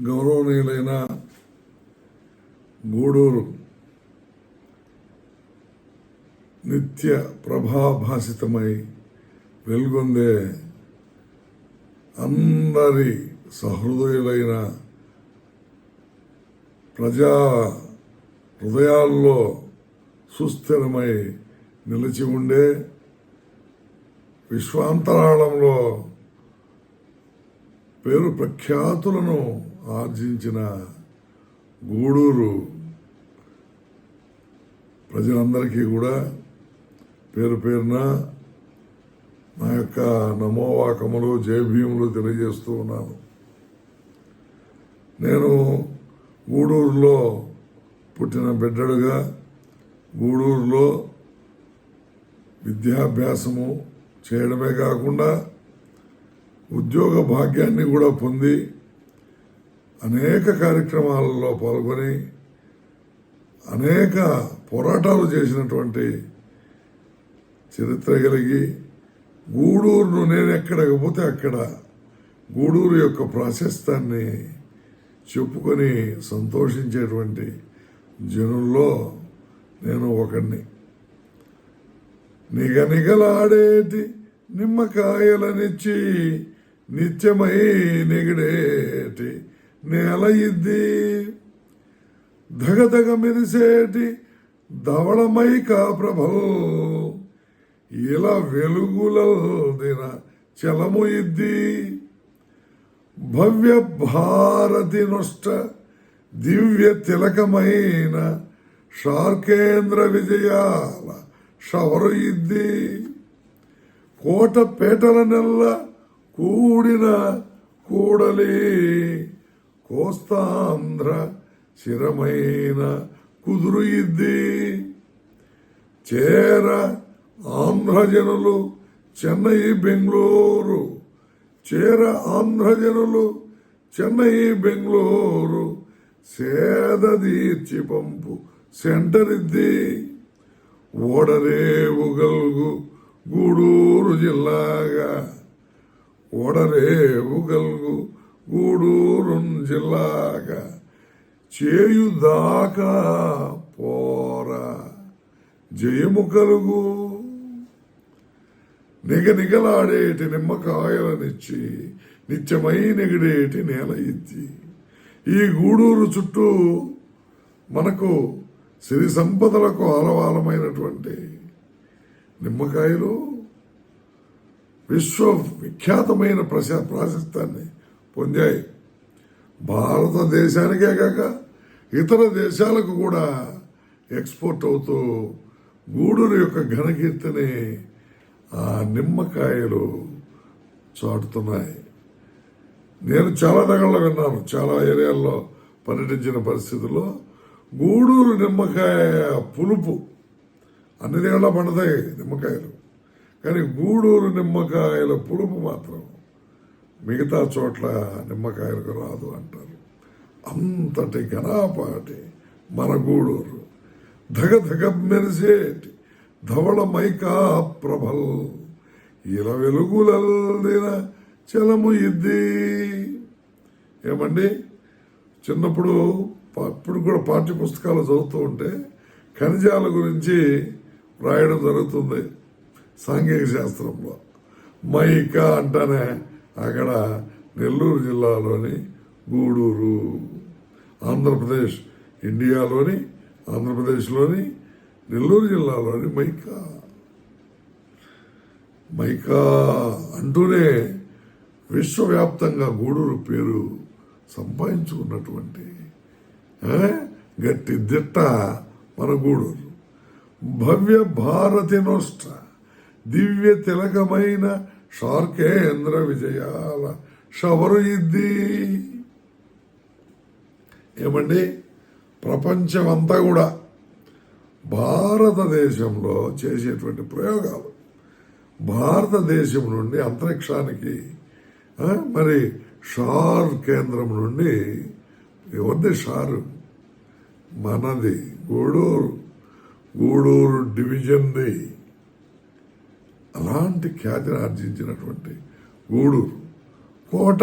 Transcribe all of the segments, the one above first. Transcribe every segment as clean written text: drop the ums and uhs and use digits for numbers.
గౌరవనీయులైన గూడూరు నిత్య ప్రభాభాసితమై వెలుగొందే అందరి సహృదయులైన ప్రజా హృదయాల్లో సుస్థిరమై నిలిచి ఉండే విశ్వాంతరాళంలో పేరు ప్రఖ్యాతులను ఆర్జించిన గూడూరు ప్రజలందరికీ కూడా పేరు పేరున నా యొక్క నమోవాకములు జయభీములు తెలియజేస్తూ ఉన్నాను. నేను గూడూరులో పుట్టిన బిడ్డడుగా గూడూరులో విద్యాభ్యాసము చేయడమే కాకుండా ఉద్యోగ భాగ్యాన్ని కూడా పొంది అనేక కార్యక్రమాలలో పాల్గొని అనేక పోరాటాలు చేసినటువంటి చరిత్ర కలిగి గూడూరును నేను ఎక్కడకపోతే అక్కడ గూడూరు యొక్క ప్రాశస్త్యాన్ని చెప్పుకొని సంతోషించేటువంటి జనుల్లో నేను ఒకడిని. నిగనిగలాడేటి నిమ్మకాయలనిచ్చి నిత్యమై నిగిడేటి నేల ఇద్ది ధగధగ మెరిసేటి ధవళమైకా ప్రభల్ ఇలా వెలుగులదిన చలము ఇద్ది భవ్య భారతి నొష్ట దివ్య తిలకమైన షార్కేంద్ర విజయాల షవరు ఇద్ది కోట పేటల నెల్ల కూడిన కూడలి కోస్తాంధ్ర శిరమైన కుదురు ఇద్ది చేర ఆంధ్రజనులు చెన్నై బెంగళూరు చేర ఆంధ్రజనులు చెన్నై బెంగళూరు సేదీర్చి పంపు సెంటర్ ఇద్ది ఓడరేవుగల్గు గూడూరు జిల్లాగా ఓడరేవుగల్గు గూడూరు జిల్లాగా చేయుదాకా పోరా జయము కలుగు నిగనిగలాడేటి నిమ్మకాయలనిచ్చి నిత్యమై నిగిడేటి నేల ఇచ్చి ఈ గూడూరు చుట్టూ మనకు సిరి సంపదలకు ఆలవాలమైనటువంటి నిమ్మకాయలు విశ్వవిఖ్యాతమైన ప్రాశస్త్యాన్ని పొందాయి. భారతదేశానికే కాక ఇతర దేశాలకు కూడా ఎక్స్పోర్ట్ అవుతూ గూడూరు యొక్క ఘనకీర్తిని ఆ నిమ్మకాయలు చాటుతున్నాయి. నేను చాలా దగ్గరలో విన్నాను, చాలా ఏరియాల్లో పర్యటించిన పరిస్థితుల్లో గూడూరు నిమ్మకాయ పులుపు అన్ని దగ్గర పండుతాయి నిమ్మకాయలు, కానీ గూడూరు నిమ్మకాయల పులుపు మాత్రం మిగతా చోట్ల నిమ్మకాయలకు రాదు అంటారు. అంతటి ఘనాపాటి మన గూడూరు ధగధగ మెరిసేటి ధవళ మైకా ప్రభల్ ఇలా వెలుగులల్దిన చలము ఇద్ది. ఏమండి, చిన్నప్పుడు ఇప్పుడు కూడా పాఠ్య పుస్తకాలు చదువుతూ ఉంటే ఖనిజాల గురించి రాయడం జరుగుతుంది సాంఘిక శాస్త్రంలో. మైకా అంటానే అక్కడ నెల్లూరు జిల్లాలోని గూడూరు, ఆంధ్రప్రదేశ్ ఇండియాలోని ఆంధ్రప్రదేశ్లోని నెల్లూరు జిల్లాలోని మైకా అంటూనే విశ్వవ్యాప్తంగా గూడూరు పేరు సంపాదించుకున్నటువంటి గట్టి దిట్ట మన గూడూరు. భవ్య భారతి నోష్ట దివ్య తిలకమైన షార్కేంద్ర విజయాల షవరు ఇద్ది. ఏమండి, ప్రపంచమంతా కూడా భారతదేశంలో చేసేటువంటి ప్రయోగాలు, భారతదేశం నుండి అంతరిక్షానికి మరి షార్ కేంద్రం నుండి ఎవరిది షారు? మనది గూడూరు డివిజన్ది. అలాంటి ఖ్యాతిని ఆర్జించినటువంటి గూడూరు కోట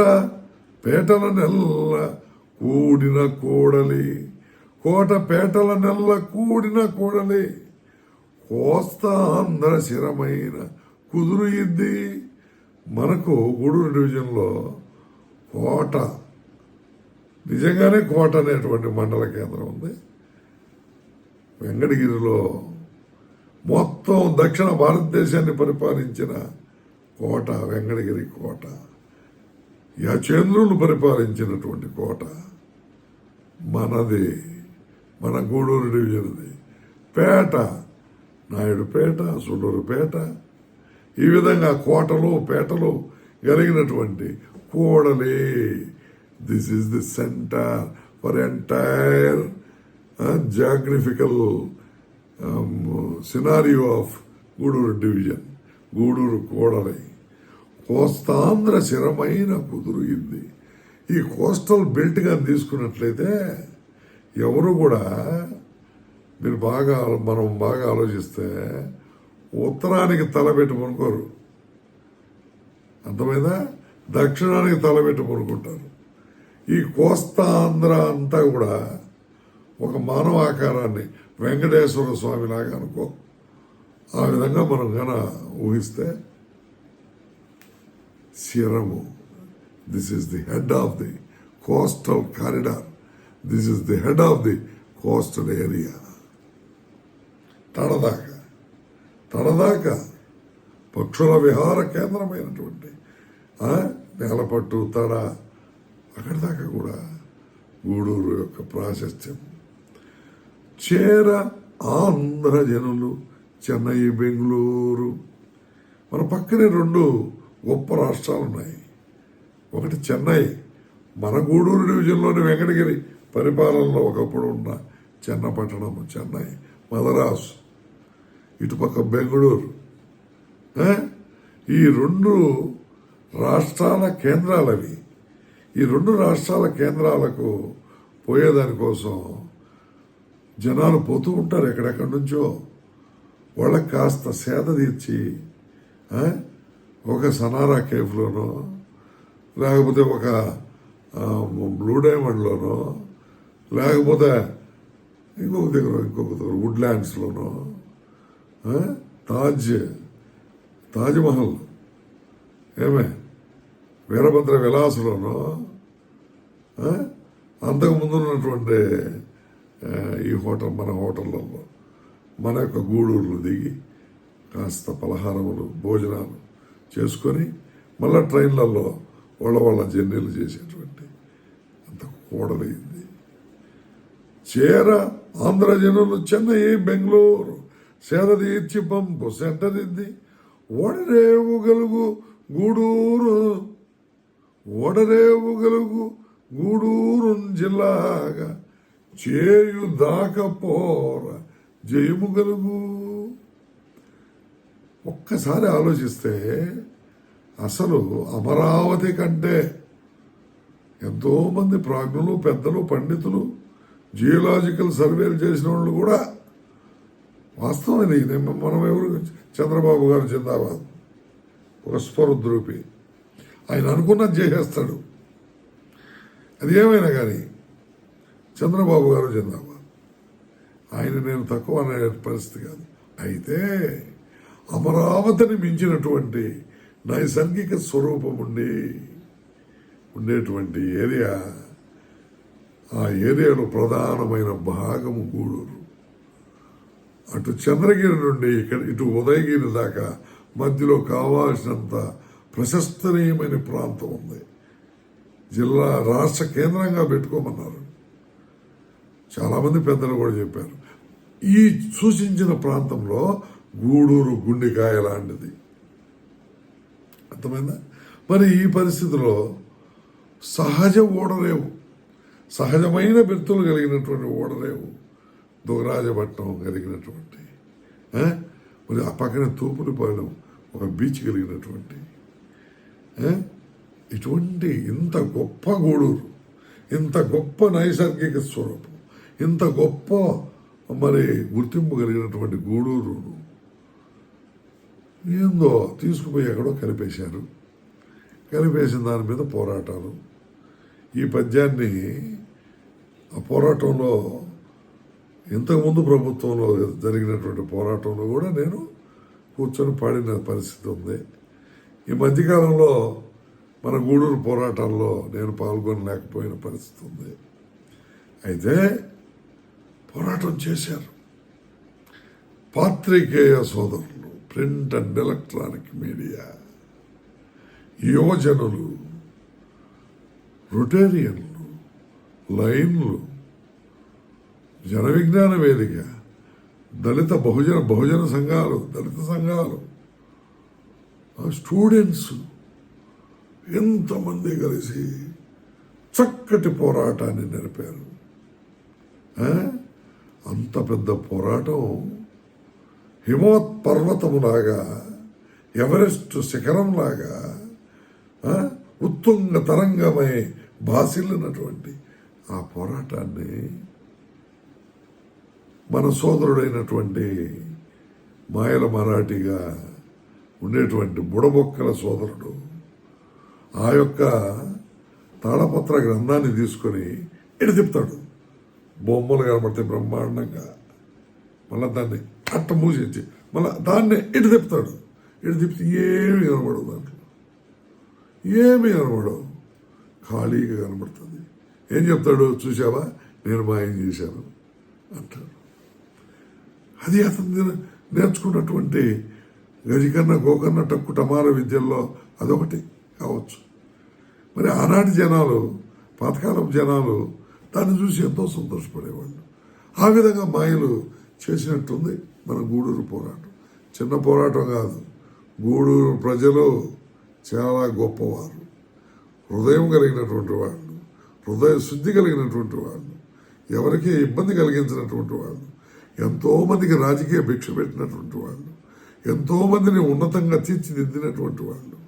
పేటల నెల్ల కూడిన కోడలి, కోటపేటల నెల్ల కూడిన కోడలి, కోస్తాంధ్ర శిరమైన కుదురు ఇద్ది. మనకు గూడూరు డివిజన్లో కోట, నిజంగానే కోట అనేటువంటి మండల కేంద్రం ఉంది. వెంకటగిరిలో మొత్తం దక్షిణ భారతదేశాన్ని పరిపాలించిన కోట వెంకటగిరి కోట. యచేంద్రులు పరిపాలించినటువంటి కోట మనది, మన గూడూరు డివిజన్ది. పేట, నాయుడుపేట, సుళ్ళూరుపేట, ఈ విధంగా కోటలు పేటలు కలిగినటువంటి కోడలి. This is the center for entire geographical scenario of Guduru division. Guduru కోడలి, కోస్తాంధ్ర శిరమైన కుదురు ఇద్ది. ఈ కోస్టల్ బెల్ట్ కానీ తీసుకున్నట్లయితే ఎవరు కూడా మనం బాగా ఆలోచిస్తే ఉత్తరానికి తలబెట్టి పనుకోరు, అర్థమైందా? దక్షిణానికి తలబెట్టి పనుకుంటారు. ఈ కోస్తాంధ్ర అంతా కూడా ఒక మానవ ఆకారాన్ని వెంకటేశ్వర స్వామి లాగా అనుకో. ఆ విధంగా మనం గన ఊహిస్తే శిరము, this is the head of the coastal corridor, this is the head of the coastal area. తడదాకా పక్షుల విహార కేంద్రమైనటువంటి నేలపట్టు తడ, అక్కడి దాకా కూడా గూడూరు యొక్క ప్రాశస్త్యం. చేర ఆంధ్ర జనులు చెన్నై, బెంగళూరు. మన పక్కనే రెండు గొప్ప రాష్ట్రాలు ఉన్నాయి. ఒకటి చెన్నై, మన గూడూరు డివిజన్లోని వెంకటగిరి పరిపాలనలో ఒకప్పుడు ఉన్న చెన్నపట్టణం చెన్నై, మదరాసు, ఇటుపక్క బెంగళూరు. ఈ రెండు రాష్ట్రాల కేంద్రాలవి. ఈ రెండు రాష్ట్రాల కేంద్రాలకు పోయేదానికోసం జనాలు పోతూ ఉంటారు ఎక్కడెక్కడి నుంచో. వాళ్ళకి కాస్త సేద తీర్చి ఒక సనారా కేఫ్లోనో, లేకపోతే ఒక బ్లూ డైమండ్లోనో, లేకపోతే ఇంకొక దగ్గర వుడ్లాండ్స్లోనో, తాజ్మహల్, వీరభద్ర విలాసులోనో, అంతకుముందు ఉన్నటువంటి ఈ మన హోటళ్ళల్లో మన యొక్క గూడూరులో దిగి కాస్త పలహారములు భోజనాలు చేసుకొని మళ్ళా ట్రైన్లలో వాళ్ళ జర్నీలు చేసేటువంటి అంత కూడలైంది. చేర ఆంధ్ర జనులు చెన్నై, బెంగళూరు సేద తీర్చి పంపు సెంటర్ ఇద్ది. ఓడరేవుగలుగు గూడూరు జిల్లాగా చేయు దాకపోర జయము గలుగు. ఒక్కసారి ఆలోచిస్తే అసలు అమరావతి కంటే ఎంతోమంది ప్రాజ్ఞులు, పెద్దలు, పండితులు, జియోలాజికల్ సర్వేలు చేసిన వాళ్ళు కూడా వాస్తవం ఇది. మనం ఎవరు, చంద్రబాబు గారు జిందాబాద్, ఒక స్వరుద్రూపి, ఆయన అనుకున్నది చేసేస్తాడు. అది ఏమైనా కానీ చంద్రబాబు గారు జిందాబాద్. ఆయన నేను తక్కువ అనే పరిస్థితి కాదు. అయితే అమరావతిని మించినటువంటి నైసర్గిక స్వరూపం ఉండేటువంటి ఏరియా, ఆ ఏరియాలో ప్రధానమైన భాగము గూడూరు. అటు చంద్రగిరి నుండి ఇటు ఉదయగిరి దాకా మధ్యలో కావాల్సినంత ప్రశస్తనీయమైన ప్రాంతం ఉంది. జిల్లా రాష్ట్ర కేంద్రంగా పెట్టుకోమన్నారు చాలామంది పెద్దలు కూడా చెప్పారు. ఈ సూచించిన ప్రాంతంలో గూడూరు గుండెకాయ లాంటిది, అర్థమైందా? మరి ఈ పరిస్థితిలో సహజ ఓడరేవు, సహజమైన బెర్తులు కలిగినటువంటి ఓడరేవు, దుగరాజపట్నం కలిగినటువంటి, మరి ఆ పక్కన తూపులపాలెం ఒక బీచ్ కలిగినటువంటి, ఇటువంటి ఇంత గొప్ప గూడూరు, ఇంత గొప్ప నైసర్గిక స్వరూపం, ఇంత గొప్ప మరి గుర్తింపు కలిగినటువంటి గూడూరు ఏందో తీసుకుపోయి ఎక్కడో కలిపేశారు. కలిపేసిన దాని మీద పోరాటాలు. ఈ పద్యాన్ని ఆ పోరాటంలో ఇంతకుముందు ప్రభుత్వంలో జరిగినటువంటి పోరాటంలో కూడా నేను కూర్చొని పాడిన పరిస్థితి ఉంది. ఈ మధ్యకాలంలో మన గూడూరు పోరాటాల్లో నేను పాల్గొనలేకపోయిన పరిస్థితి ఉంది. అయితే పోరాటం చేశారు పాత్రికేయ సోదరులు, ప్రింట్ అండ్ ఎలక్ట్రానిక్ మీడియా, యువజనులు, రొటేరియన్లు, లైన్లు, జన విజ్ఞాన వేదిక, దళిత బహుజన సంఘాలు, దళిత సంఘాలు, స్టూడెంట్స్ ఎంతమంది కలిసి చక్కటి పోరాటాన్ని నడిపారు. అంత పెద్ద పోరాటం హిమవత్ పర్వతములాగా, ఎవరెస్ట్ శిఖరంలాగా ఉత్తుంగ తరంగమై భాసిల్లినటువంటి ఆ పోరాటాన్ని మన సోదరుడైనటువంటి మాయల మరాఠీగా ఉండేటువంటి బుడబొక్కల సోదరుడు ఆ యొక్క తాళపత్ర గ్రంథాన్ని తీసుకొని ఇటు తిప్పుతాడు. బొమ్మలు కనబడితే బ్రహ్మాండంగా, మళ్ళీ దాన్ని అట్ట మూసేసి మళ్ళీ దాన్ని ఇటు తిప్పుతాడు. ఇటు తిప్పితే ఏమీ కనబడవు, దాంట్లో ఏమీ కనబడవు, ఖాళీగా కనబడుతుంది. ఏం చెప్తాడు? చూసావా, నేను మాయం చేశాను అంటాడు. అది అతను నేర్చుకున్నటువంటి గజికన్న గోకన్న టక్కు టమార విద్యల్లో అదొకటి కావచ్చు. మరి ఆనాటి జనాలు, పాతకాలపు జనాలు దాన్ని చూసి ఎంతో సంతోషపడేవాళ్ళు. ఆ విధంగా మాయలు చేసినట్టుంది మన గూడూరు పోరాటం. చిన్న పోరాటం కాదు. గూడూరు ప్రజలు చాలా గొప్పవారు, హృదయం కలిగినటువంటి వాళ్ళు, హృదయ శుద్ధి కలిగినటువంటి వాళ్ళు, ఎవరికీ ఇబ్బంది కలిగించినటువంటి వాళ్ళు, ఎంతోమందికి రాజకీయ భిక్ష పెట్టినటువంటి వాళ్ళు, ఎంతోమందిని ఉన్నతంగా తీర్చిదిద్దినటువంటి వాళ్ళు.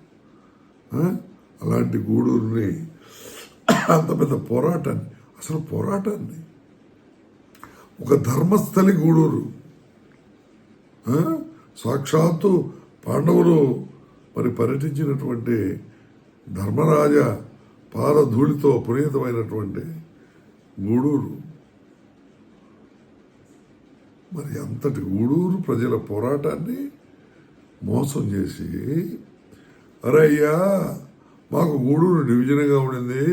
అలాంటి గూడూరుని, అంత పెద్ద పోరాటాన్ని, అసలు పోరాటాన్ని, ఒక ధర్మస్థలి గూడూరు, సాక్షాత్తు పాండవులు మరి పర్యటించినటువంటి ధర్మరాజ పాదధూళితో పునీతమైనటువంటి గూడూరు. మరి అంతటి గూడూరు ప్రజల పోరాటాన్ని మోసం చేసి, అరే అయ్యా మాకు గూడూరు డివిజన్గా ఉండింది,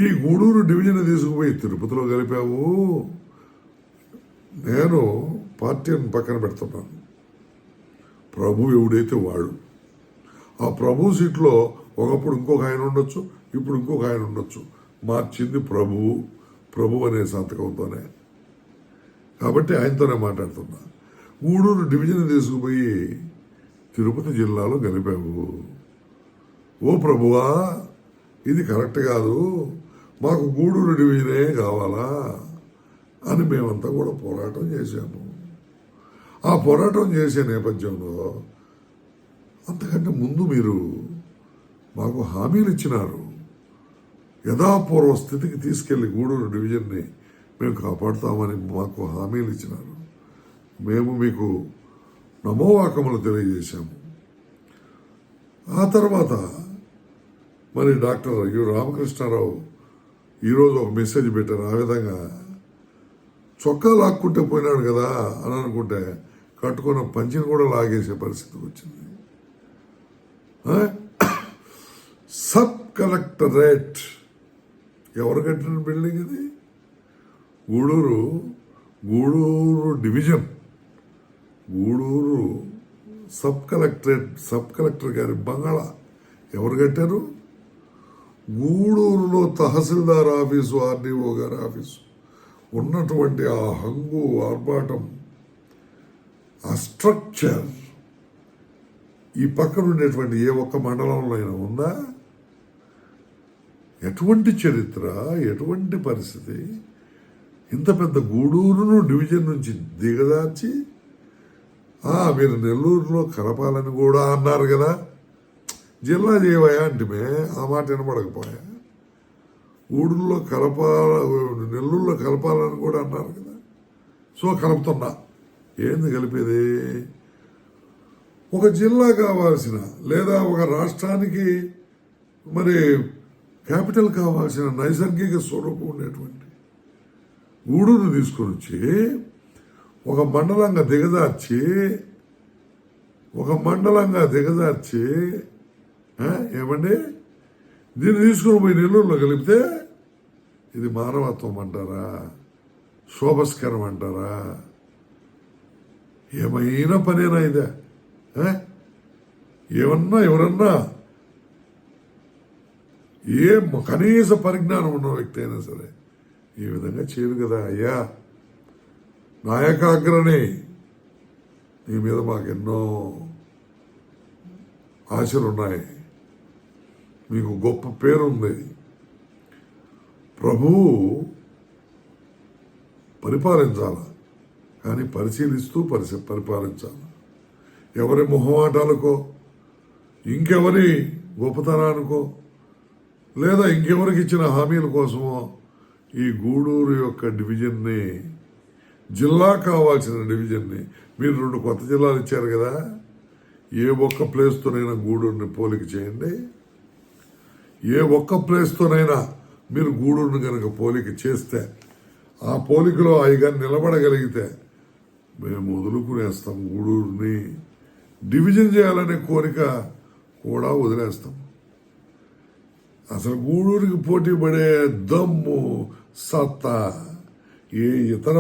ఈ గూడూరు డివిజన్ తీసుకుపోయి తిరుపతిలో కలిపావు. నేను పార్టీని పక్కన పెడుతున్నాను. ప్రభు ఎవడైతే వాడు, ఆ ప్రభు సీట్లో ఒకప్పుడు ఇంకొక ఆయన ఉండొచ్చు, ఇప్పుడు ఇంకొక ఆయన ఉండొచ్చు. మార్చింది ప్రభు అనే సంతకంతోనే. కాబట్టి ఆయనతోనే మాట్లాడుతున్నా. గూడూరు డివిజన్ తీసుకుపోయి తిరుపతి జిల్లాలో కలిపావు. ఓ ప్రభువా, ఇది కరెక్ట్ కాదు, మాకు గూడూరు డివిజనే కావాలా అని మేమంతా కూడా పోరాటం చేశాము. ఆ పోరాటం చేసే నేపథ్యంలో అంతకంటే ముందు మీరు మాకు హామీలు ఇచ్చినారు. యథాపూర్వ స్థితికి తీసుకెళ్లి గూడూరు డివిజన్ని మేము కాపాడుతామని మాకు హామీలు ఇచ్చినారు. మేము మీకు నమోవాకములు తెలియజేశాము. ఆ తర్వాత మరి డాక్టర్ యు రామకృష్ణారావు ఈరోజు ఒక మెసేజ్ పెట్టారు. ఆ విధంగా చొక్కా లాక్కుంటే పోయినాడు కదా అని అనుకుంటే కట్టుకున్న పంచిని కూడా లాగేసే పరిస్థితి వచ్చింది. సబ్ కలెక్టరేట్ ఎవరు కట్టిన బిల్డింగ్ ఇది? Guduru division, Guduru sub collector గారి బంగాళా ఎవరు కట్టారు? గూడూరులో తహసీల్దార్ ఆఫీసు, ఆర్డీఓ గారి ఆఫీసు ఉన్నటువంటి ఆ హంగు, ఆర్భాటం, ఆ స్ట్రక్చర్ ఈ పక్కన ఉండేటువంటి ఏ ఒక్క మండలంలో అయినా ఉందా? ఎటువంటి చరిత్ర, ఎటువంటి పరిస్థితి? ఇంత పెద్ద గూడూరును డివిజన్ నుంచి దిగదార్చి మీరు నెల్లూరులో కలపాలని కూడా అన్నారు కదా. జిల్లా చేయవయా అంటే ఆ మాట వినపడకపోయా. గూడూరులో నెల్లూరులో కలపాలని కూడా అన్నారు కదా. సో కలుపుతున్నా. ఏంది కలిపేది? ఒక జిల్లా కావాల్సిన, లేదా ఒక రాష్ట్రానికి మరి క్యాపిటల్ కావాల్సిన నైసర్గిక స్వరూపం ఉండేటువంటి గూడూరుని తీసుకొని వచ్చి ఒక మండలంగా దిగజార్చి ఏమండి దీన్ని తీసుకుని పోయి నెల్లూరులో కలిపితే ఇది మానవత్వం అంటారా, శోభస్కరం అంటారా? ఏమైనా పనేనా ఇదే? ఎవరన్నా కనీస పరిజ్ఞానం ఉన్న వ్యక్తి అయినా సరే ఈ విధంగా చేయరు కదా. అయ్యా నాయకాగ్రని, నీ మీద మాకెన్నో ఆశలున్నాయి, మీకు గొప్ప పేరుంది. ప్రభువు పరిపాలించాల, కానీ పరిశీలిస్తూ పరిపాలించాలి. ఎవరి మొహమాటాలకో, ఇంకెవరి గొప్పతనానికో, లేదా ఇంకెవరికి ఇచ్చిన హామీల కోసమో ఈ గూడూరు యొక్క డివిజన్ని, జిల్లా కావాల్సిన డివిజన్ని మీరు 2 కొత్త జిల్లాలు ఇచ్చారు కదా, ఏ ఒక్క ప్లేస్తోనైనా గూడూరుని పోలిక చేయండి. ఏ ఒక్క ప్లేస్తోనైనా మీరు గూడూరుని కనుక పోలిక చేస్తే, ఆ పోలికలో అయ్యగారు నిలబడగలిగితే మేము వదులుకునేస్తాం. గూడూరుని డివిజన్ చేయాలనే కోరిక కూడా వదిలేస్తాం. అసలు గూడూరుకి పోటీ పడే దమ్ము, సత్తా ఏ ఇతర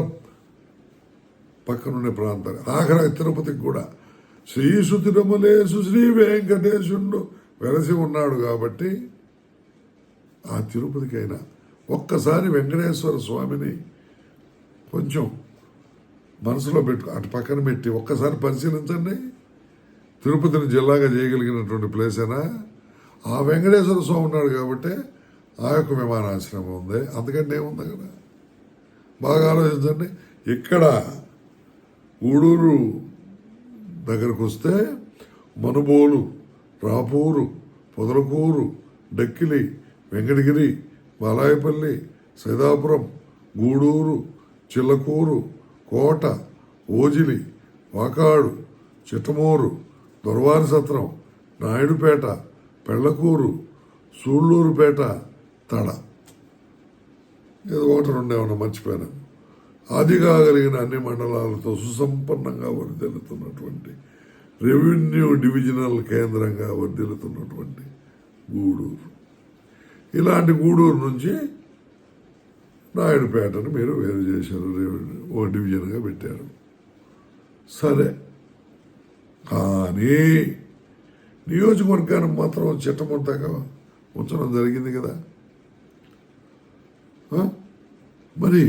పక్కనుండే ప్రాంతాలు, ఆఖరి తిరుపతికి కూడా శ్రీసు తిరుమలేసు శ్రీ వెంకటేశుడు వెలసి ఉన్నాడు కాబట్టి ఆ తిరుపతికైనా ఒక్కసారి వెంకటేశ్వర స్వామిని కొంచెం మనసులో అటు పక్కన పెట్టి ఒక్కసారి పరిశీలించండి. తిరుపతిని జిల్లాగా చేయగలిగినటువంటి ప్లేసేనా? ఆ వెంకటేశ్వర స్వామి ఉన్నాడు కాబట్టి ఆ యొక్క విమానాశ్రమం ఉంది, అంతకంటే ఏముంది అక్కడ? బాగా ఆలోచించండి. ఇక్కడ గూడూరు దగ్గరకు వస్తే మనుబోలు, రాపూరు, పొదలకూరు, డక్కిలి, వెంకటగిరి, బాలాయపల్లి, సైదాపురం, గూడూరు, చిల్లకూరు, కోట, ఓజిలి, వాకాడు, చిట్టమూరు, దొరవారి సత్రం, నాయుడుపేట, పెళ్లకూరు, సూళ్ళూరుపేట, తడ, ఏదో 1-2 ఏమన్నా మర్చిపోయాను. ఆది కాగలిగిన అన్ని మండలాలతో సుసంపన్నంగా వర్ధిల్లుతున్నటువంటి, రెవెన్యూ డివిజనల్ కేంద్రంగా వర్ధిల్లుతున్నటువంటి గూడూరు. ఇలాంటి గూడూరు నుంచి నాయుడుపేటను మీరు వేరు చేశారు, ఓ డివిజన్గా పెట్టారు. సరే, కానీ నియోజకవర్గాన్ని మాత్రం చిట్టముట్టగా ఉంచడం జరిగింది కదా. మరి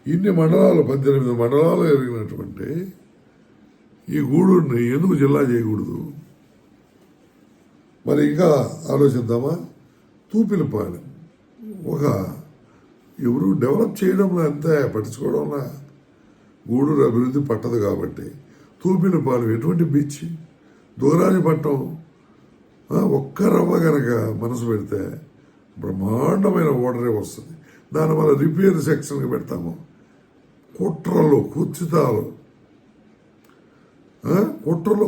ఇన్ని మండలాలు, 18 మండలాలు ఎరిగినటువంటి ఈ గూడూరుని ఎందుకు జిల్లా చేయకూడదు? మరి ఇంకా ఆలోచిద్దామా? తూపిలపాలెం ఎవరు డెవలప్ చేయడంలో అంతే పట్టించుకోవడంలో గూడూరు అభివృద్ధి పట్టదు కాబట్టి తూపిలపాలెం ఎటువంటి బీచ్, దూరాజపట్నం ఒక్క రవ్వ కనుక మనసు పెడితే బ్రహ్మాండమైన ఓడరే వస్తుంది. దానివల్ల రిపేర్ సెక్షన్కి పెడతాము. కుట్రలు, కుచితాలు, కుట్రలు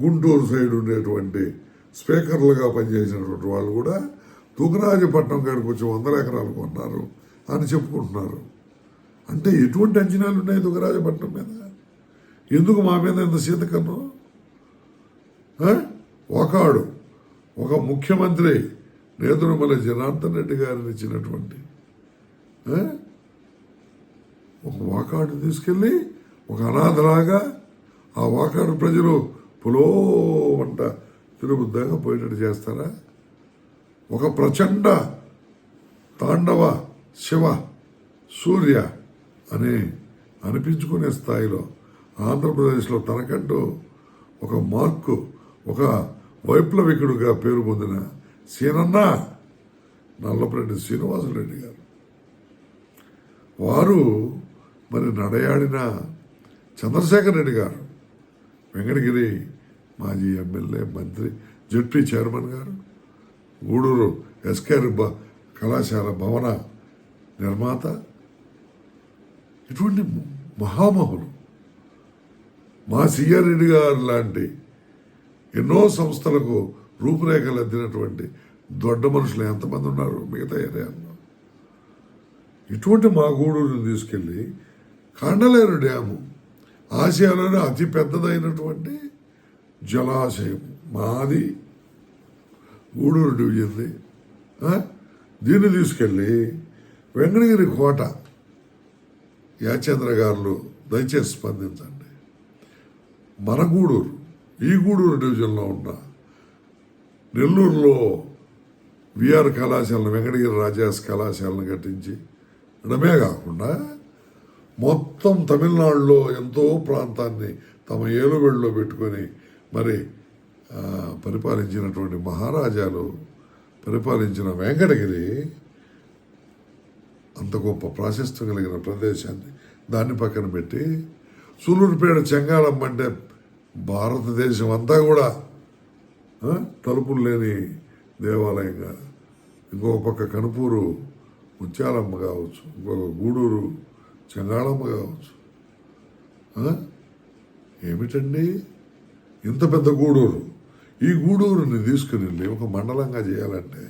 గుంటూరు సైడ్ ఉండేటువంటి స్పీకర్లుగా పనిచేసినటువంటి వాళ్ళు కూడా దుగరాజపట్నం కాడికి వచ్చి 100 ఎకరాలు కొన్నారు అని చెప్పుకుంటున్నారు. అంటే ఎటువంటి అంచనాలు ఉన్నాయి దుగరాజపట్నం మీద? ఎందుకు మా మీద ఎంత శీతకన్నం? ఒకడు ఒక ముఖ్యమంత్రి నేదురుమల జనార్దన్ రెడ్డి గారిని ఇచ్చినటువంటి ఒక వాకాడు తీసుకెళ్ళి ఒక అనాథలాగా ఆ వాకాడు ప్రజలు పులో వంట తిరుగుద్దాగా పోయేటట్టు చేస్తారా? ఒక ప్రచండ తాండవ శివ సూర్య అని అనిపించుకునే స్థాయిలో ఆంధ్రప్రదేశ్లో తనకంటూ ఒక మార్కు, ఒక వైప్లవికుడుగా పేరు పొందిన సీనన్న నల్లపరెడ్డి శ్రీనివాసరెడ్డి గారు, వారు మరి నడయాడిన చంద్రశేఖర్ రెడ్డి గారు, వెంకటగిరి మాజీ ఎమ్మెల్యే, మంత్రి, జడ్పీ చైర్మన్ గారు, గూడూరు ఎస్కేఆర్ కళాశాల భవన నిర్మాత, ఇటువంటి మహామహులు, మా సిఆర్ రెడ్డి గారు లాంటి ఎన్నో సంస్థలకు రూపురేఖలు అద్దినటువంటి దొడ్డ మనుషులు ఎంతమంది ఉన్నారు మిగతా ఏరియాలో. ఇటువంటి మా గూడూరుని తీసుకెళ్ళి కండలేరు డ్యాము ఆసియాలోనే అతి పెద్దదైనటువంటి జలాశయం మాది గూడూరు డివిజన్ది. దీన్ని తీసుకెళ్ళి వెంకటగిరి కోట యాచంద్ర గారు దయచేసి స్పందించండి. మన గూడూరు ఈ గూడూరు డివిజన్లో ఉన్న నెల్లూరులో విఆర్ కళాశాలను వెంకటగిరి రాజాస్ కళాశాలను కట్టించి ఇడమే కాకుండా మొత్తం తమిళనాడులో ఎంతో ప్రాంతాన్ని తమ ఏలుబడిలో పెట్టుకొని మరి పరిపాలించినటువంటి మహారాజాలు పరిపాలించిన వెంకటగిరి అంత గొప్ప ప్రాశస్త్యం కలిగిన ప్రదేశాన్ని దాన్ని పక్కన పెట్టి సూలూరుపేట చెంగాళమ్మ అంటే భారతదేశం అంతా కూడా తలుపులు లేని దేవాలయంగా, ఇంకొక పక్క కనుపూరు ముత్యాలమ్మ కావచ్చు, ఇంకొక గూడూరు చెంగాళమ్మ కావచ్చు. ఏమిటండి ఇంత పెద్ద గూడూరు, ఈ గూడూరుని తీసుకుని వెళ్ళి ఒక మండలంగా చేయాలంటే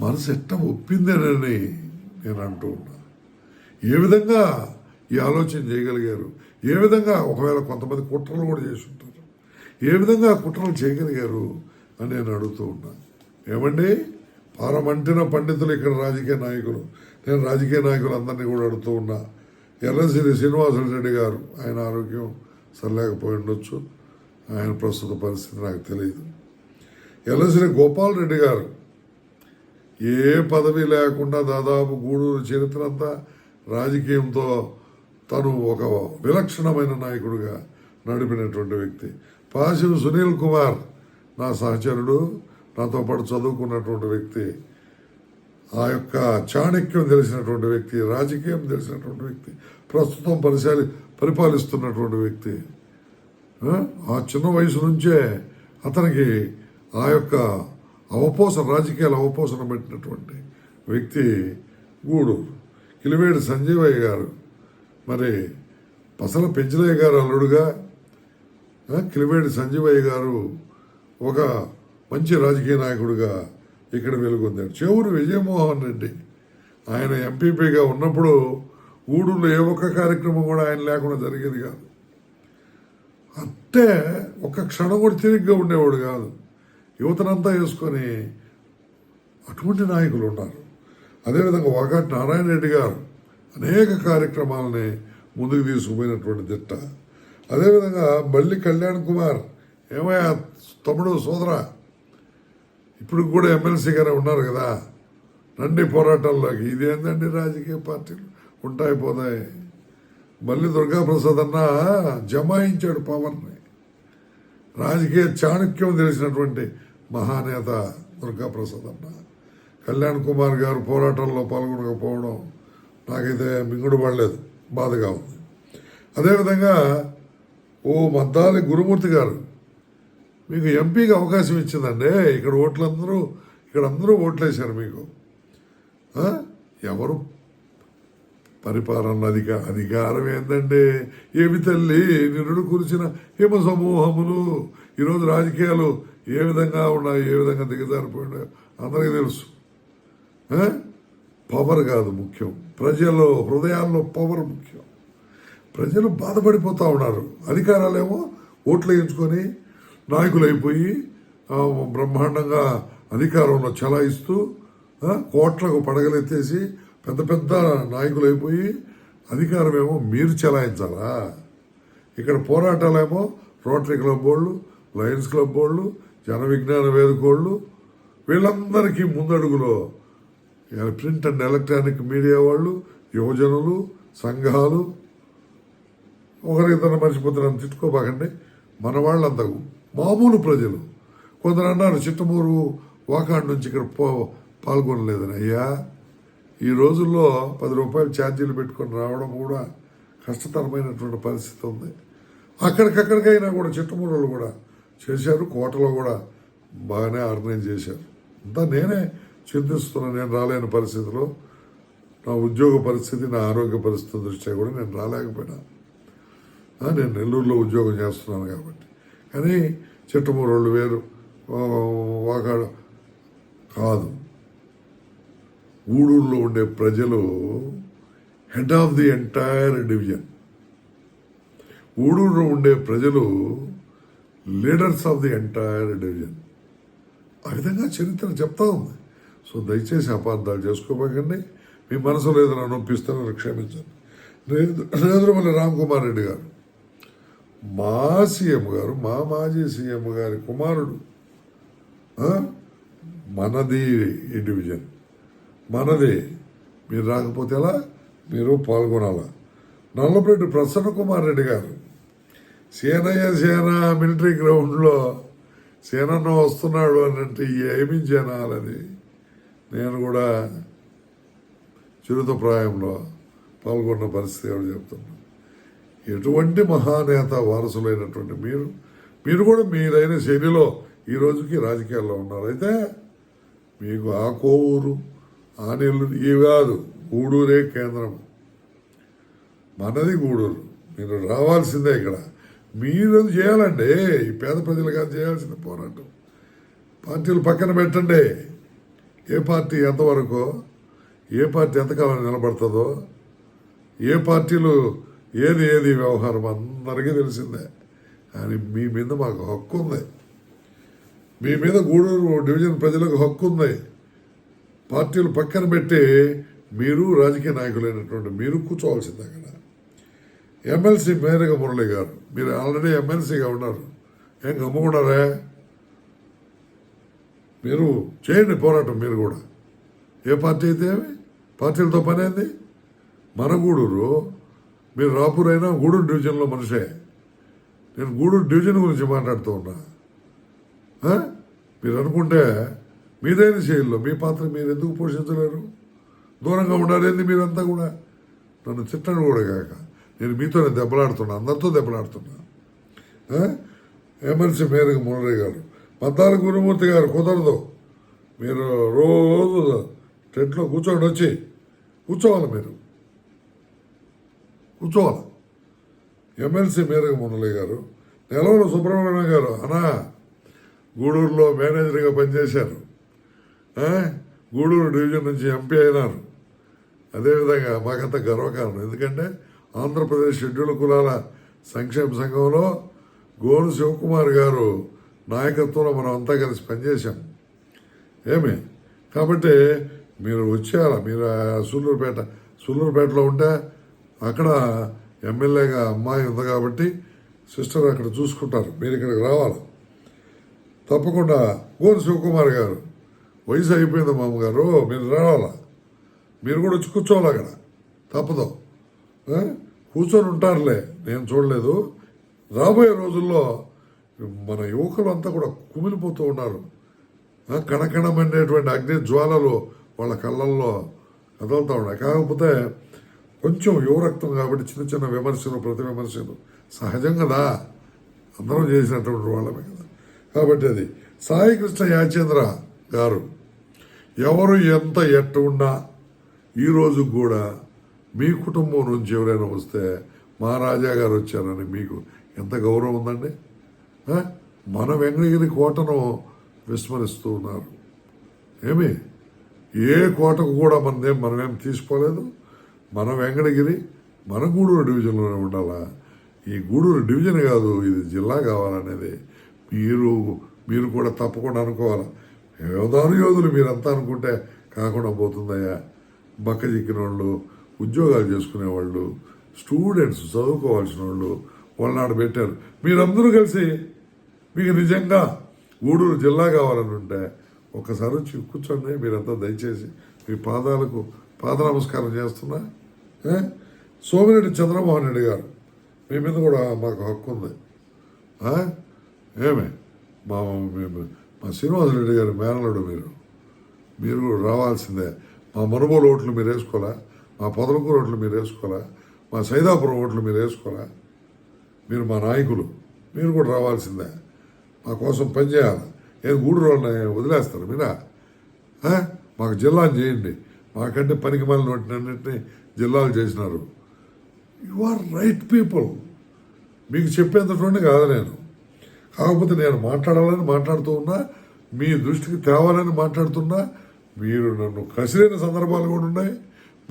మనసు ఎట్ట ఒప్పిందేనని నేను అంటూ ఉన్నా. ఏ విధంగా ఈ ఆలోచన చేయగలిగారు? ఏ విధంగా ఒకవేళ కొంతమంది కుట్రలు కూడా చేసి ఉంటారు, ఏ విధంగా కుట్రలు చేయగలిగారు అని నేను అడుగుతూ ఉన్నా. ఏమండి పారమంటిన పండితులు ఇక్కడ రాజకీయ నాయకులు, నేను రాజకీయ నాయకులు అందరినీ కూడా అడుగుతూ ఉన్నా. ఎర్రసిరి శ్రీనివాసరెడ్డి గారు, ఆయన ఆరోగ్యం సరిలేకపోయి ఉండొచ్చు, ఆయన ప్రస్తుత పరిస్థితి నాకు తెలియదు. ఎర్రసిరి గోపాల్ రెడ్డి గారు ఏ పదవి లేకుండా దాదాపు గూడూరు చరిత్ర అంతా రాజకీయంతో తను ఒక విలక్షణమైన నాయకుడిగా నడిపినటువంటి వ్యక్తి. పాశం సునీల్ కుమార్ నా సహచరుడు, నాతో పాటు చదువుకున్నటువంటి వ్యక్తి, ఆ యొక్క చాణక్యం తెలిసినటువంటి వ్యక్తి, రాజకీయం తెలిసినటువంటి వ్యక్తి, ప్రస్తుతం పరిపాలిస్తున్నటువంటి వ్యక్తి. ఆ చిన్న వయసు నుంచే అతనికి ఆ యొక్క రాజకీయాల అవపోసన పెట్టినటువంటి వ్యక్తి గూడూరు. కిలివేడి సంజీవయ్య గారు, మరి పసల పెంచలయ్య గారు అల్లుడుగా కిలివేడి సంజీవయ్య గారు ఒక మంచి రాజకీయ నాయకుడిగా ఇక్కడ వెలుగొందాడు. చెవురు విజయమోహన్ రెడ్డి, ఆయన ఎంపీపీగా ఉన్నప్పుడు గూడూరులో ఏ ఒక్క కార్యక్రమం కూడా ఆయన లేకుండా జరిగేది కాదు. అంటే ఒక్క క్షణం కూడా తిరిగ్గా ఉండేవాడు కాదు, యువతనంతా వేసుకొని అటువంటి నాయకులు ఉన్నారు. అదేవిధంగా వాకాటి నారాయణ రెడ్డి గారు అనేక కార్యక్రమాలని ముందుకు తీసుకుపోయినటువంటి దిట్ట. అదేవిధంగా బల్లి కళ్యాణ్ కుమార్, ఏమయ్యా తమ్ముడు సోదరా, ఇప్పుడు కూడా ఎమ్మెల్సీగానే ఉన్నారు కదా, రండి పోరాటాల్లోకి. ఇదేందండి రాజకీయ పార్టీలు ఉంటాయి పోతాయి. మళ్ళీ దుర్గాప్రసాద్ అన్న జమాయించాడు పవర్ని. రాజకీయ చాణక్యం తెలిసినటువంటి మహానేత దుర్గాప్రసాద్ అన్న. కళ్యాణ్ కుమార్ గారు పోరాటంలో పాల్గొనకపోవడం నాకైతే మింగుడు పడలేదు, బాధగా ఉంది. అదేవిధంగా మద్దాలి గురుమూర్తి గారు, మీకు ఎంపీకి అవకాశం ఇచ్చిందండి. ఇక్కడ అందరూ ఓట్లేశారు మీకు. ఎవరు పరిపాలన అధికారం ఏందండి? ఏమి తల్లి నిరుడు కురిసిన హిమ సమూహములు. ఈరోజు రాజకీయాలు ఏ విధంగా ఉన్నాయి, ఏ విధంగా దిగజారిపోయినాయో అందరికీ తెలుసు. పవర్ కాదు ముఖ్యం, ప్రజల హృదయాల్లో పవర్ ముఖ్యం. ప్రజలు బాధపడిపోతూ ఉన్నారు. అధికారాలేమో ఓట్లు వేయించుకొని నాయకులు అయిపోయి బ్రహ్మాండంగా అధికారంలో చలాయిస్తూ కోట్లకు పడగలెత్తేసి పెద్ద పెద్ద నాయకులు అయిపోయి అధికారమేమో మీరు చలాయించాలా? ఇక్కడ పోరాటాలేమో రోటరీ క్లబ్ వాళ్ళు, లయన్స్ క్లబ్ వాళ్ళు, జన విజ్ఞాన వేదికోళ్ళు, వీళ్ళందరికీ ముందడుగులో ప్రింట్ అండ్ ఎలక్ట్రానిక్ మీడియా వాళ్ళు, యువజనులు, సంఘాలు. ఒకరిద్దరు మర్చిపోతున్నాను, తిట్టుకోబాకండి. మన వాళ్ళంతా మామూలు ప్రజలు. కొందరు అన్నారు చిట్టమూరు వాకాడు నుంచి ఇక్కడ పాల్గొనలేదని. అయ్యా, ఈ రోజుల్లో 10 రూపాయలు ఛార్జీలు పెట్టుకొని రావడం కూడా కష్టతరమైనటువంటి పరిస్థితి ఉంది. అక్కడికక్కడికైనా కూడా చిట్టమూరులు కూడా చేశారు, కోటలో కూడా బాగానే ఆర్గనైజ్ చేశారు. అంతా నేనే చింతిస్తున్నాను. నేను రాలేని పరిస్థితిలో నా ఉద్యోగ పరిస్థితి, నా ఆరోగ్య పరిస్థితి దృష్ట్యా కూడా నేను రాలేకపోయినా. నేను నెల్లూరులో ఉద్యోగం చేస్తున్నాను కాబట్టి. కానీ చిట్టమూరు వాళ్ళు వేరు, వాకాడు కాదు. గూడూరులో ఉండే ప్రజలు head of the entire division. గూడూరులో ఉండే ప్రజలు leaders of the entire division. ఆ విధంగా చరిత్ర చెప్తా ఉంది. సో దయచేసి అపార్థాలు చేసుకోబోకండి. మీ మనసులో ఏదైనా నొప్పిస్తారో క్షమించండి. నేదురుమల్లి రామ్కుమార్ రెడ్డి గారు మా సీఎం గారు, మా మాజీ సీఎం గారి కుమారుడు. మనది ఈ డివిజన్, మనది. మీరు రాకపోతే ఎలా? మీరు పాల్గొనాలా. నల్లపరెడ్డి ప్రసన్న కుమార్ రెడ్డి గారు సేన మిలిటరీ గ్రౌండ్లో సేనన్న వస్తున్నాడు అని అంటే ఏమి జనాలని నేను కూడా చిరుతప్రాయంలో పాల్గొన్న పరిస్థితి ఎవరు చెప్తున్నా. ఎటువంటి మహానేత వారసులైనటువంటి మీరు కూడా మీరైన శైలిలో ఈ రోజుకి రాజకీయాల్లో ఉన్నారు. అయితే మీకు ఆ కోవూరు, ఆ నెల్లూరు ఇవి కాదు, గూడూరే కేంద్రం. మనది గూడూరు. మీరు రావాల్సిందే. ఇక్కడ మీరు చేయాలండి. ఈ పేద ప్రజలు కాదు చేయాల్సింది పోరాటం. పార్టీలు పక్కన పెట్టండి. ఏ పార్టీ ఎంతవరకు, ఏ పార్టీ ఎంతకాలం నిలబడుతుందో, ఏ పార్టీలు ఏది వ్యవహారం అందరికీ తెలిసిందే. కానీ మీ మీద మాకు హక్కు ఉంది. మీ మీద గూడూరు డివిజన్ ప్రజలకు హక్కు ఉంది. పార్టీలు పక్కన పెట్టి మీరు రాజకీయ నాయకులైనటువంటి మీరు కూర్చోవాల్సిందే అక్కడ. ఎమ్మెల్సీ మేరగ మురళి గారు, మీరు ఆల్రెడీ ఎమ్మెల్సీగా ఉన్నారు. ఏం గమ్ముకున్నారే? మీరు చేయండి పోరాటం. మీరు కూడా ఏ పార్టీ అయితే ఏమి, పార్టీలతో పని ఏంది? మన గూడూరు. మీరు రాపూర్ అయినా గూడూరు డివిజన్లో మనిషే. నేను గూడూరు డివిజన్ గురించి మాట్లాడుతూ ఉన్నా. మీరు అనుకుంటే మీదైన శైలిలో మీ పాత్ర మీరు ఎందుకు పోషించలేరు? దూరంగా ఉండాలేంది మీరంతా కూడా? నన్ను తిట్టను కూడా కాక నేను మీతోనే దెబ్బలాడుతున్నా, అందరితో దెబ్బలాడుతున్నా. ఎమ్మెల్సీ మేరగ మురళి గారు, మద్దాల గురుమూర్తి గారు కుదరదు. మీరు రోజు టెంట్లో కూర్చోండి, వచ్చి కూర్చోవాలి. మీరు కూర్చోవాలి. ఎమ్మెల్సీ మేరగ మురళి గారు, నెలవల సుబ్రహ్మణ్యం గారు అనా గూడూరులో మేనేజర్గా పనిచేశారు. గూడూరు డివిజన్ నుంచి ఎంపీ అయినారు. అదేవిధంగా మాకంత గర్వకారణం. ఎందుకంటే ఆంధ్రప్రదేశ్ షెడ్యూల్ కులాల సంక్షేమ సంఘంలో గోను శివకుమార్ గారు నాయకత్వంలో మనం అంతా కలిసి పనిచేశాం. ఏమి కాబట్టి మీరు వచ్చేయాల. మీరు సూళ్ళూరుపేటలో ఉంటే అక్కడ ఎమ్మెల్యేగా అమ్మాయి ఉంది కాబట్టి సిస్టర్ అక్కడ చూసుకుంటారు. మీరు ఇక్కడికి రావాలి తప్పకుండా. గోను శివకుమార్ గారు, వయసు అయిపోయింది మామగారు, మీరు రావాలా. మీరు కూడా వచ్చి కూర్చోవాలి అక్కడ. తప్పదు. కూర్చొని ఉంటారులే, నేను చూడలేదు. రాబోయే రోజుల్లో మన యువకులు అంతా కూడా కుమిలిపోతూ ఉన్నారు. కణకణమనేటువంటి అగ్ని జ్వాలలు వాళ్ళ కళ్ళల్లో కదులుతూ ఉన్నాయి. కాకపోతే కొంచెం యువరక్తం కాబట్టి చిన్న చిన్న విమర్శలు, ప్రతి విమర్శలు సహజం కదా, అందరం చేసినటువంటి వాళ్ళమే కదా. కాబట్టి అది సాయి కృష్ణ యాచేంద్ర గారు, ఎవరు ఎంత ఎట్టు ఉన్నా ఈరోజు కూడా మీ కుటుంబం నుంచి ఎవరైనా వస్తే మా రాజా గారు వచ్చారని మీకు ఎంత గౌరవం ఉందండి. మన వెంకటగిరి కోటను విస్మరిస్తూ ఉన్నారు. ఏమి ఏ కోటకు కూడా మనమేం తీసుకోలేదు. మన వెంకటగిరి మన గూడూరు డివిజన్లోనే ఉండాలా. ఈ గూడూరు డివిజన్ కాదు, ఇది జిల్లా కావాలనేది మీరు కూడా తప్పకుండా అనుకోవాలి. యోధులు మీరంతా అనుకుంటే కాకుండా పోతుందయ్యా. బక్క చిక్కిన వాళ్ళు, ఉద్యోగాలు చేసుకునేవాళ్ళు, స్టూడెంట్స్, చదువుకోవాల్సిన వాళ్ళు, వాళ్ళని ఆడ పెట్టారు. మీరందరూ కలిసి మీకు నిజంగా గూడూరు జిల్లా కావాలని ఉంటే ఒక్కసారి వచ్చి కూర్చోండి. మీరంతా దయచేసి మీ పాదాలకు పాద నమస్కారం చేస్తున్నా. సోమిరెడ్డి చంద్రమోహన్ రెడ్డి గారు, మీ మీద కూడా మాకు హక్కు ఉంది. ఏమే మా శ్రీనివాసరెడ్డి గారు మేనలుడు, మీరు కూడా రావాల్సిందే. మా మునుగోలు ఓట్లు మీరు వేసుకోవాలా, మా పొదలకూరు ఓట్లు మీరు వేసుకోవాలా, మా సైదాపురం ఓట్లు మీరు వేసుకోవాలా. మీరు మా నాయకులు, మీరు కూడా రావాల్సిందే. మా కోసం పనిచేయాలి. ఏం గూడూరు వాళ్ళని వదిలేస్తారు మీరా? మాకు జిల్లాను చేయండి. మాకంటే పనికి మళ్ళీ నోటినన్నింటినీ జిల్లాలు చేసినారు. You are right people. మీకు చెప్పేంతటువంటి కాదు నేను. కాకపోతే నేను మాట్లాడాలని మాట్లాడుతూ ఉన్నా. మీ దృష్టికి తేవాలని మాట్లాడుతున్నా మీరు నన్ను కసిరైన సందర్భాలు కూడా ఉన్నాయి.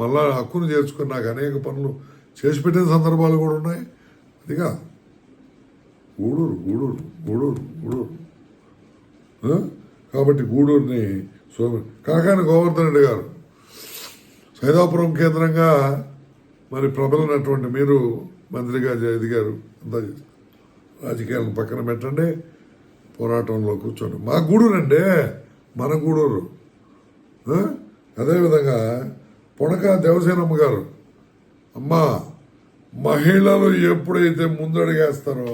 మళ్ళా హక్కును చేర్చుకుని నాకు అనేక పనులు చేసి పెట్టిన సందర్భాలు కూడా ఉన్నాయి. అదిగా గూడూరు గూడూరు గూడూరు గూడూరు కాబట్టి గూడూరుని కాకాని గోవర్ధన్ రెడ్డి గారు సైదాపురం కేంద్రంగా మరి ప్రబలినటువంటి మీరు మంత్రిగా ఎదిగారు. అంతా రాజకీయాలను పక్కన పెట్టండి, పోరాటంలో కూర్చోండి. మా గూడూరు అంటే మన గూడూరు. అదేవిధంగా పొనక దేవసేనమ్మ గారు, అమ్మా మహిళలు ఎప్పుడైతే ముందడుగేస్తారో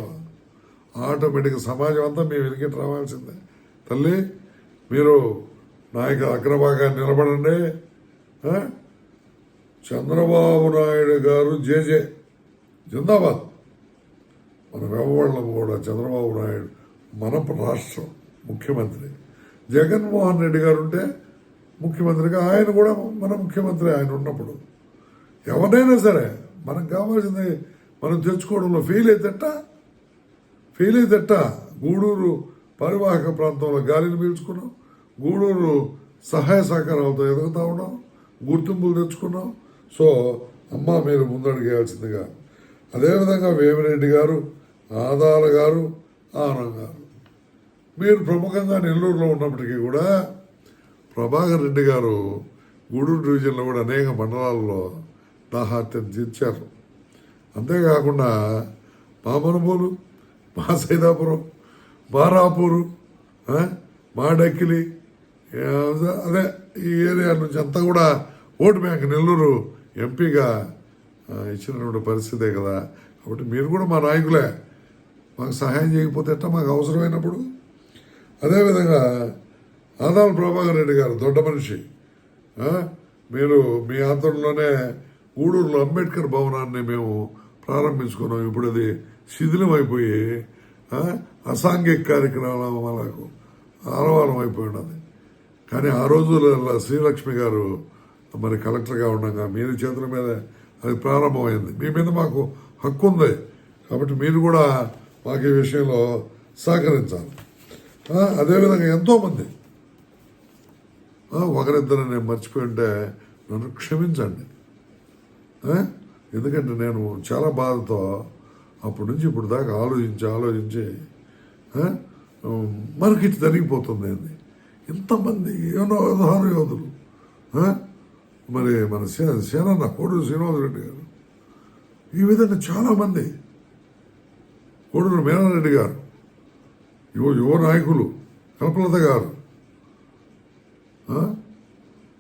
ఆటోమేటిక్గా సమాజం అంతా మీ వెనుకటి రావాల్సిందే. తల్లి మీరు నాయకుల అగ్రభాగాన్ని నిలబడండి. చంద్రబాబు నాయుడు గారు జేజే జిందాబాద్. మన వ్యవహారం కూడా చంద్రబాబు నాయుడు మన రాష్ట్రం ముఖ్యమంత్రి. జగన్మోహన్ రెడ్డి గారు ఉంటే ముఖ్యమంత్రిగా ఆయన కూడా మన ముఖ్యమంత్రి. ఆయన ఉన్నప్పుడు ఎవరైనా సరే మనకు కావాల్సింది మనం తెచ్చుకోవడంలో ఫెయిల్ అయితేట గూడూరు పరివాహక ప్రాంతంలో గాలిని పీల్చుకున్నాం, గూడూరు సహాయ సహకారాలతో ఎదుగుతా ఉన్నాం, గుర్తింపులు తెచ్చుకున్నాం. సో అమ్మ మీరు ముందడుగేయాల్సిందిగా. అదేవిధంగా వేమిరెడ్డి గారు, ఆదాల గారు, ఆనం గారు, మీరు ప్రముఖంగా నెల్లూరులో ఉన్నప్పటికీ కూడా ప్రభాకర్ రెడ్డి గారు గూడూరు డివిజన్లో కూడా అనేక మండలాల్లో దాహార్త్యం తీర్చారు. అంతేకాకుండా మా మనుబోలు, మా సైదాపురం, మా రాపూరు, మా డక్కిలి, అదే ఈ ఏరియా నుంచి అంతా కూడా ఓటు బ్యాంక్ నెల్లూరు ఎంపీగా ఇచ్చినటువంటి పరిస్థితే కదా. కాబట్టి మీరు కూడా మా నాయకులే. మాకు సహాయం చేయకపోతే ఎట్టా మాకు అవసరమైనప్పుడు. అదేవిధంగా ఆదాల ప్రభాకర్ రెడ్డి గారు దొడ్డ మనిషి, మీరు మీ ఆధ్వర్యంలోనే గూడూరులో అంబేద్కర్ భవనాన్ని మేము ప్రారంభించుకున్నాం. ఇప్పుడు అది శిథిలం అయిపోయి అసాంఘిక కార్యక్రమాలకు ఆరవారం అయిపోయి ఉన్నది. కానీ ఆ రోజుల్లో శ్రీలక్ష్మి గారు మరి కలెక్టర్గా ఉండగా మీరు చేతుల మీద అది ప్రారంభమైంది. మీ మీద మాకు హక్కు ఉంది. కాబట్టి మీరు కూడా మాకు ఈ విషయంలో సహకరించాలి. అదేవిధంగా ఎంతోమంది ఒకరిద్దరు నేను మర్చిపోయి ఉంటే నన్ను క్షమించండి. ఎందుకంటే నేను చాలా బాధతో అప్పటి నుంచి ఇప్పుడు దాకా ఆలోచించి మనకి ఇటు జరిగిపోతుంది అండి. ఇంతమంది యోధారు యోధులు, మరి మన సేనన్న కోడూరు శ్రీనివాసరెడ్డి గారు, ఈ విధంగా చాలామంది, కోడూరు మేనారెడ్డి గారు, యువ నాయకులు కల్పలత గారు,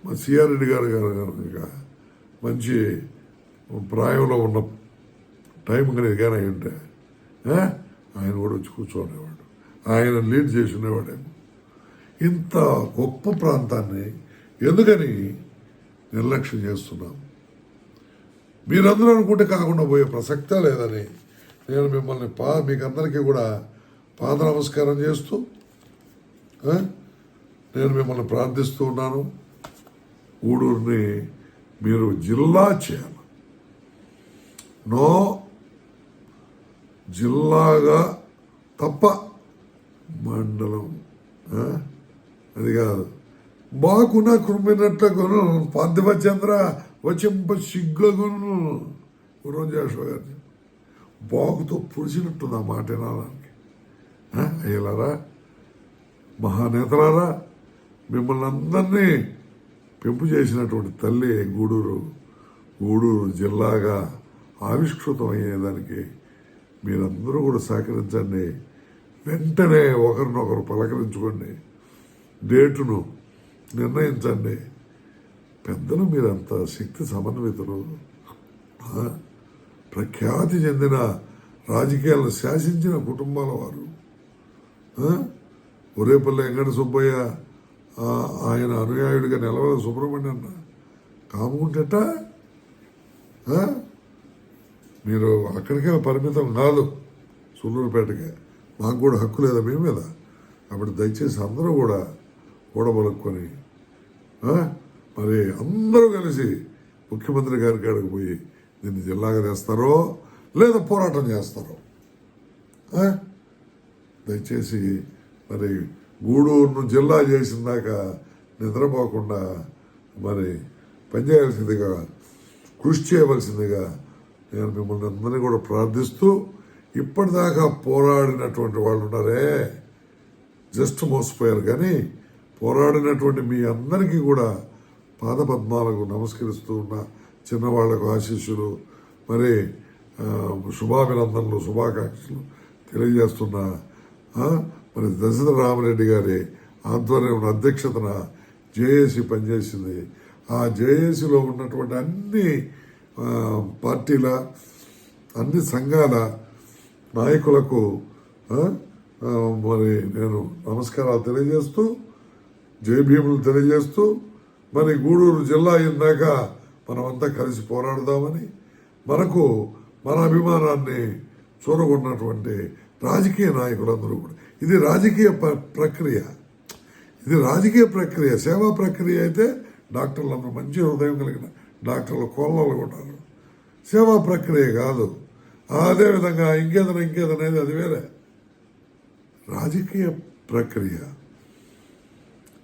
మా సిఆర్ రెడ్డి గారు ఇంకా మంచి ప్రాయంలో ఉన్న టైం కానీ కానీ అయి ఉంటే ఆయన కూడా వచ్చి కూర్చోనేవాడు, ఆయన లీడ్ చేసి ఉండేవాడేమో. ఇంత గొప్ప ప్రాంతాన్ని ఎందుకని నిర్లక్ష్యం చేస్తున్నాం? మీరందరూ అనుకుంటే కాకుండా పోయే ప్రసక్తే లేదని నేను మిమ్మల్ని మీకందరికీ కూడా పాద నమస్కారం చేస్తూ నేను మిమ్మల్ని ప్రార్థిస్తూ ఉన్నాను. గూడూరుని మీరు జిల్లా చేయాలి. జిల్లాగా తప్ప మండలం అది కాదు. బాకున కుమ్మినట్లుగాను పార్థివచంద్ర వచ్చింప సిగ్గగును గురుజేశ్వర గారిని బాకుతో పొడిచినట్టుంది ఆ మాట వినాలని. అయ్యలారా, మహానేతలారా, మిమ్మల్ని అందరినీ పెంపు చేసినటువంటి తల్లి గూడూరు జిల్లాగా ఆవిష్కృతం అయ్యేదానికి మీరందరూ కూడా సహకరించండి. వెంటనే ఒకరినొకరు పలకరించుకోండి, డేటును నిర్ణయించండి. పెద్దలు మీరంత శక్తి సమన్వితులు, ప్రఖ్యాతి చెందిన రాజకీయాలను శాసించిన కుటుంబాల వారు. ఒరేపల్లి వెంకట సుబ్బయ్య ఆయన అనుయాయుడిగా నిలవల సుబ్రహ్మణ్యన్న కాముకుంటేట మీరు అక్కడికే పరిమితం కాదు, సుల్లూరుపేటకే. మాకు కూడా హక్కు లేదా మీ మీద. కాబట్టి దయచేసి అందరూ కూడా కూడబలుక్కొని మరి అందరూ కలిసి ముఖ్యమంత్రి గారి కాడికి పోయి దీన్ని జిల్లాగా తెస్తారో లేదా పోరాటం చేస్తారో. దయచేసి మరి గూడూరును జిల్లా చేసిన దాకా నిద్రపోకుండా మరి పనిచేయాల్సిందిగా కృషి చేయవలసిందిగా నేను మిమ్మల్ని అందరినీ కూడా ప్రార్థిస్తూ, ఇప్పటిదాకా పోరాడినటువంటి వాళ్ళు ఉన్నారే, జస్ట్ మోసపోయారు, కానీ పోరాడినటువంటి మీ అందరికీ కూడా పాదపద్మాలకు నమస్కరిస్తూ ఉన్న చిన్నవాళ్లకు ఆశీస్సులు, మరి శుభాభినందనలు, శుభాకాంక్షలు తెలియజేస్తున్నా. మరి దశరథ రామరెడ్డి గారి ఆధ్వర్యంలో అధ్యక్షతన జేఏసీ పనిచేసింది. ఆ జేఏసీలో ఉన్నటువంటి అన్ని పార్టీల, అన్ని సంఘాల నాయకులకు మరి నేను నమస్కారాలు తెలియజేస్తూ, జయభీములు తెలియజేస్తూ, మరి గూడూరు జిల్లా అయిందాక మనమంతా కలిసి పోరాడదామని, మనకు మన అభిమానాన్ని చూరగొన్నటువంటి రాజకీయ నాయకులందరూ కూడా, ఇది రాజకీయ ప్రక్రియ, ఇది రాజకీయ ప్రక్రియ. సేవా ప్రక్రియ అయితే డాక్టర్లు అందరూ మంచి హృదయం కలిగిన డాక్టర్లు కోళ్ళలు ఉన్నారు. సేవా ప్రక్రియ కాదు. అదేవిధంగా ఇంకేదనేది అది వేరే. రాజకీయ ప్రక్రియ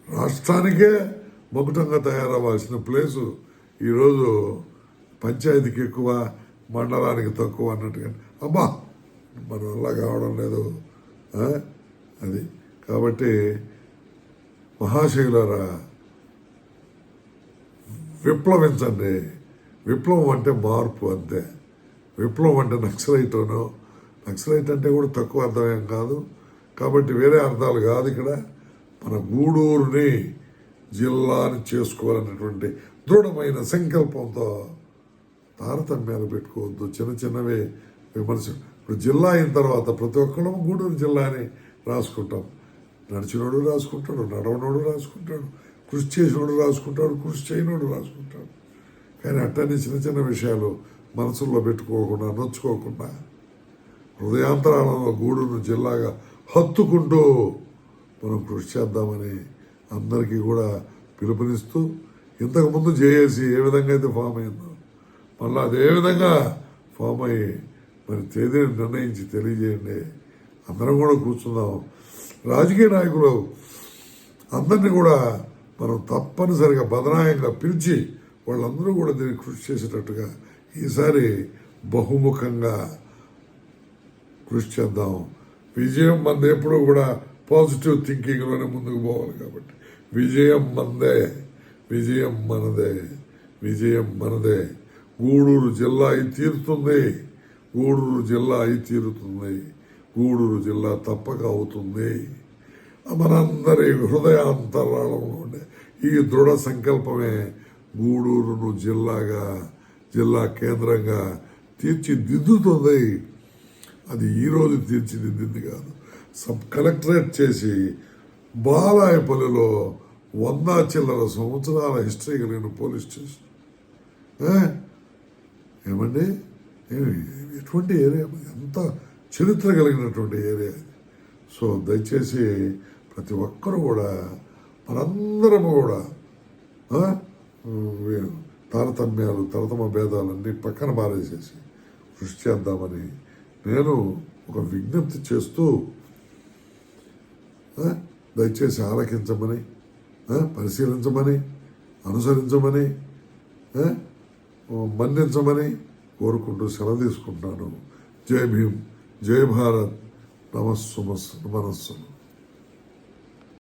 రాష్ట్రానికే మొకుటంగా తయారవ్వాల్సిన ప్లేసు ఈరోజు పంచాయతీకి ఎక్కువ, మండలానికి తక్కువ అన్నట్టుగా అబ్బా మన వల్ల కావడం లేదు. అది కాబట్టి మహాశైలారా, విప్లవించండి. విప్లవం అంటే మార్పు, అంతే. విప్లవం అంటే నక్సలైట్ అంటే కూడా తక్కువ అర్థమేం కాదు. కాబట్టి వేరే అర్థాలు కాదు. ఇక్కడ మన గూడూరుని జిల్లాని చేసుకోవాలనేటువంటి దృఢమైన సంకల్పంతో తారతమ్యాలు పెట్టుకోవద్దు. చిన్నవి విమర్శలు. ఇప్పుడు జిల్లా అయిన తర్వాత ప్రతి ఒక్కళ్ళం గూడూరు జిల్లా అని రాసుకుంటాం. నడిచినోడు రాసుకుంటాడు, నడవనోడు రాసుకుంటాడు, కృషి చేసినోడు రాసుకుంటాడు, కృషి చేయనోడు రాసుకుంటాడు. కానీ అట్టని చిన్న విషయాలు మనసుల్లో పెట్టుకోకుండా, నొచ్చుకోకుండా, హృదయాంతరాలలో గూడూరు జిల్లాగా హత్తుకుంటూ మనం కృషి చేద్దామని అందరికీ కూడా పిలుపునిస్తూ, ఇంతకుముందు జేఏసీ ఏ విధంగా అయితే ఫామ్ అయిందో మళ్ళీ అదే విధంగా ఫామ్ అయ్యి మరి తేదీని నిర్ణయించి తెలియజేయండి. అందరం కూడా కూర్చుందాం. రాజకీయ నాయకులు అందరినీ కూడా మనం తప్పనిసరిగా బదనాయంగా పిలిచి వాళ్ళందరూ కూడా దీన్ని కృషి చేసేటట్టుగా ఈసారి బహుముఖంగా కృషి చేద్దాం. విజయం మనది. ఎప్పుడూ కూడా పాజిటివ్ థింకింగ్లోనే ముందుకు పోవాలి. కాబట్టి విజయం మనదే, విజయం మనదే, విజయం మనదే. గూడూరు జిల్లా అయి తీరుతుంది, గూడూరు జిల్లా అయి తీరుతుంది, గూడూరు జిల్లా తప్పక అవుతుంది. మనందరి హృదయాంతరాళంలో ఉండే ఈ దృఢ సంకల్పమే గూడూరును జిల్లా కేంద్రంగా తీర్చిదిద్దుతుంది. అది ఈరోజు తీర్చిదిద్దింది కాదు. సబ్ కలెక్టరేట్ చేసి బాలాయపల్లిలో 100 చిల్లర సంవత్సరాల హిస్టరీ కలిగిన పోలీస్ స్టేషన్. ఏమండి, ఎటువంటి ఏరియా, ఎంత చరిత్ర కలిగినటువంటి ఏరియా ఇది. సో దయచేసి ప్రతి ఒక్కరూ కూడా, మనందరము కూడా తారతమ్యాలు, తరతమ భేదాలన్నీ పక్కన పారేసేసి కృషి చేద్దామని నేను ఒక విజ్ఞప్తి చేస్తూ, దయచేసి ఆలకించమని, పరిశీలించమని, అనుసరించమని, మన్నించమని కోరుకుంటూ సెలవు తీసుకుంటున్నాను. జై భీమ్, జై భారత్, నమస్సు మనస్సు.